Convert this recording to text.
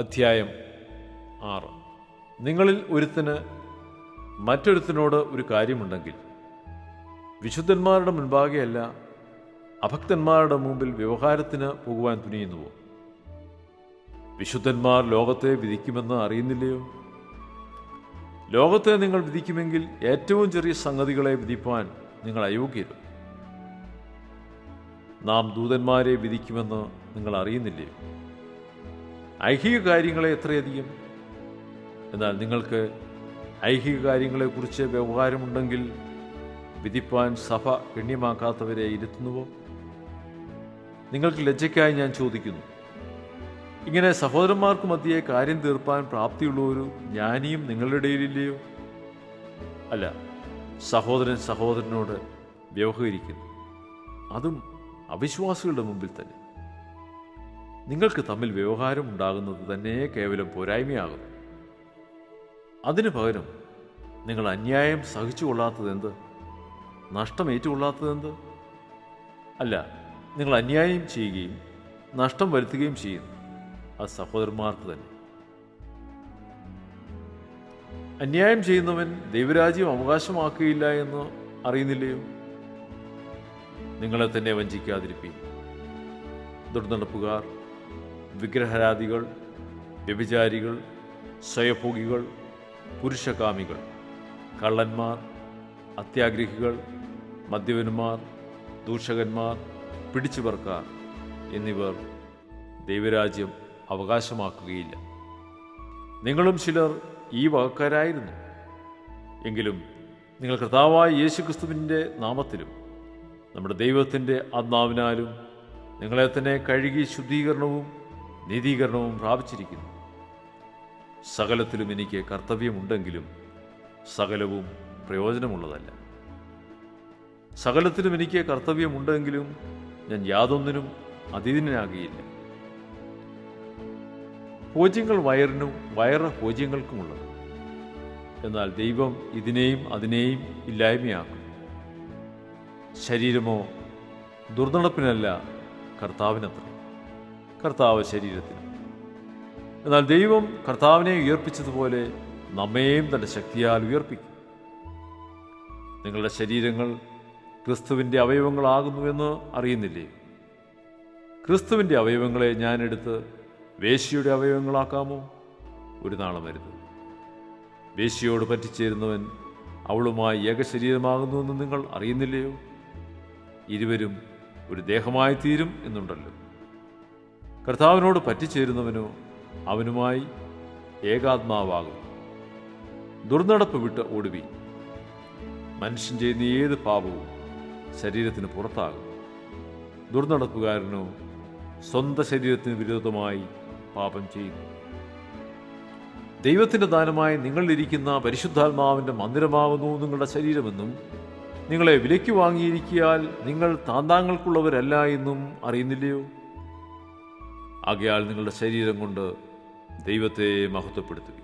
അധ്യായം 6. നിങ്ങളിൽ ഒരുത്തന് മറ്റൊരുത്തനോട് ഒരു കാര്യമുണ്ടെങ്കിൽ വിശുദ്ധന്മാരുടെ മുൻപാകെയല്ല അഭക്തന്മാരുടെ മുമ്പിൽ വ്യവഹാരത്തിന് പോകുവാൻ തുനിയുന്നുവോ? വിശുദ്ധന്മാർ ലോകത്തെ വിധിക്കുമെന്ന് അറിയുന്നില്ലയോ? ലോകത്തെ നിങ്ങൾ വിധിക്കുമെങ്കിൽ ഏറ്റവും ചെറിയ സംഗതികളെ വിധിപ്പാൻ നിങ്ങൾ അയോഗ്യരും. നാം ദൂതന്മാരെ വിധിക്കുമെന്ന് നിങ്ങൾ അറിയുന്നില്ലയോ? ഐഹിക കാര്യങ്ങളെ എത്രയധികം! എന്നാൽ നിങ്ങൾക്ക് ഐഹിക കാര്യങ്ങളെക്കുറിച്ച് വ്യവഹാരമുണ്ടെങ്കിൽ വിധിപ്പാൻ സഭ ഗണ്യമാക്കാത്തവരെ ഇരുത്തുന്നുവോ? നിങ്ങൾക്ക് ലജ്ജയ്ക്കായി ഞാൻ ചോദിക്കുന്നു. ഇങ്ങനെ സഹോദരന്മാർക്ക് മധ്യേ കാര്യം തീർപ്പാൻ പ്രാപ്തിയുള്ള ഒരു ജ്ഞാനിയും നിങ്ങളുടെ ഇടയിലില്ലയോ? അല്ല, സഹോദരൻ സഹോദരനോട് വ്യവഹരിക്കുന്നു, അതും അവിശ്വാസികളുടെ മുമ്പിൽ തന്നെ. നിങ്ങൾക്ക് തമ്മിൽ വ്യവഹാരം ഉണ്ടാകുന്നത് തന്നെ കേവലം പോരായ്മയാകുന്നു. അതിനു പകരം നിങ്ങൾ അന്യായം സഹിച്ചുകൊള്ളാത്തതെന്ത്? നഷ്ടം ഏറ്റുകൊള്ളാത്തതെന്ത്? അല്ല, നിങ്ങൾ അന്യായം ചെയ്യുകയും നഷ്ടം വരുത്തുകയും ചെയ്യുന്നു. അത് സഹോദരന്മാർക്ക് തന്നെ. അന്യായം ചെയ്യുന്നവൻ ദൈവരാജ്യം അവകാശമാക്കുകയില്ല എന്ന് അറിയുന്നില്ലയോ? നിങ്ങളെ തന്നെ വഞ്ചിക്കാതിരിപ്പീൻ. ദുർനടപ്പുകാർ, വിഗ്രഹാരാധികൾ, വ്യഭിചാരികൾ, സ്വയഭോഗികൾ, പുരുഷകാമികൾ, കള്ളന്മാർ, അത്യാഗ്രഹികൾ, മദ്യപന്മാർ, ദൂഷകന്മാർ, പിടിച്ചുപറക്കാർ എന്നിവർ ദൈവരാജ്യം അവകാശമാക്കുകയില്ല. നിങ്ങളും ചിലർ ഈ വകക്കാരായിരുന്നു. എങ്കിലും നിങ്ങൾ കർത്താവായ യേശുക്രിസ്തുവിൻ്റെ നാമത്തിലും നമ്മുടെ ദൈവത്തിൻ്റെ ആത്മാവിനാലും നിങ്ങളെ തന്നെ കഴുകി ശുദ്ധീകരണവും നീതീകരണവും പ്രാപിച്ചിരിക്കുന്നു. സകലത്തിലും എനിക്ക് കർത്തവ്യമുണ്ടെങ്കിലും സകലവും പ്രയോജനമുള്ളതല്ല. സകലത്തിലും എനിക്ക് കർത്തവ്യമുണ്ടെങ്കിലും ഞാൻ യാതൊന്നിനും അധീനനാകുകയില്ല. ഭോജ്യങ്ങൾ വയറിനും വയറ് ഭോജ്യങ്ങൾക്കുമുള്ളത്. എന്നാൽ ദൈവം ഇതിനെയും അതിനെയും ഇല്ലായ്മയാക്കും. ശരീരമോ ദുർനടപ്പിനല്ല, കർത്താവിനത്ര; കർത്താവ് ശരീരത്തിന്. എന്നാൽ ദൈവം കർത്താവിനെ ഉയർപ്പിച്ചതുപോലെ നമ്മെയും തൻ്റെ ശക്തിയാൽ ഉയർപ്പിക്കും. നിങ്ങളുടെ ശരീരങ്ങൾ ക്രിസ്തുവിൻ്റെ അവയവങ്ങളാകുന്നുവെന്ന് അറിയുന്നില്ലേ? ക്രിസ്തുവിൻ്റെ അവയവങ്ങളെ ഞാനെടുത്ത് വേശ്യയുടെ അവയവങ്ങളാക്കാമോ? ഒരു നാളും വരുന്നത്. വേശ്യയോട് പറ്റിച്ചേരുന്നവൻ അവളുമായി ഏകശരീരമാകുന്നുവെന്ന് നിങ്ങൾ അറിയുന്നില്ലയോ? ഇരുവരും ഒരു ദേഹമായി തീരും എന്നുണ്ടല്ലോ. കർത്താവിനോട് പറ്റിച്ചേരുന്നവനോ അവനുമായി ഏകാത്മാവാകും. ദുർനടപ്പ് വിട്ട് ഓടുവീൻ. മനുഷ്യൻ ചെയ്യുന്ന ഏത് പാപവും ശരീരത്തിന് പുറത്താകും. ദുർനടപ്പുകാരനോ സ്വന്തം ശരീരത്തിന് വിരോധമായി പാപം ചെയ്യുന്നു. ദൈവത്തിൻ്റെ ദാനമായി നിങ്ങളിലിരിക്കുന്ന പരിശുദ്ധാത്മാവിൻ്റെ മന്ദിരമാകുന്നു നിങ്ങളുടെ ശരീരമെന്നും നിങ്ങളെ വിലയ്ക്ക് വാങ്ങിയിരിക്കിയാൽ നിങ്ങൾ താന്താങ്ങൾക്കുള്ളവരല്ല എന്നും അറിയുന്നില്ലയോ? ആകയാൽ നിങ്ങളുടെ ശരീരം കൊണ്ട് ദൈവത്തെ മഹത്വപ്പെടുത്തുക.